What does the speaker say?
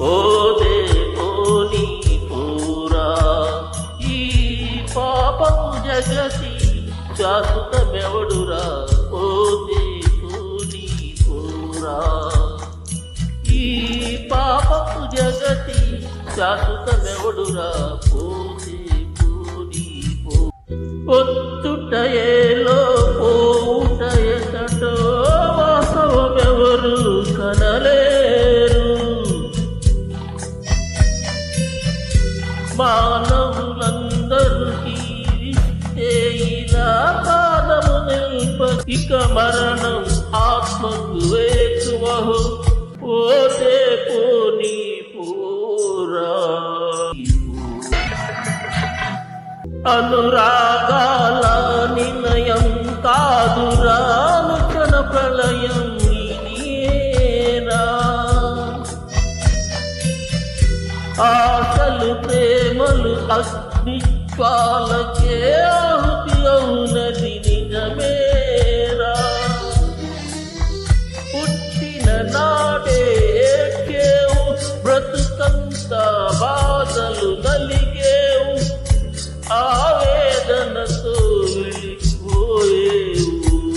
ఓదే ఓని పూరా ఈ పాపపు జగతి శాశ్వతమెవడురా ఓదే ఓని పూరా ఈ పాపపు జగతి శాశ్వతమెవడురా పోతే పోని పో పొత్తుటయేలో పోవుటయటో వాస్తవమెవరు కనలేరు మానవులందరికీ ఇస్తే ఇలా పాదము నిల్ప ఇక మరణం ఆత్మకు వేకువహు ఓతే పోని పూరా అనురాగాల నిలయం కాదురా అనుచన ప్రళయం ఇదేనా ఆశలు ప్రేమలు అగ్నిజ్వాలకే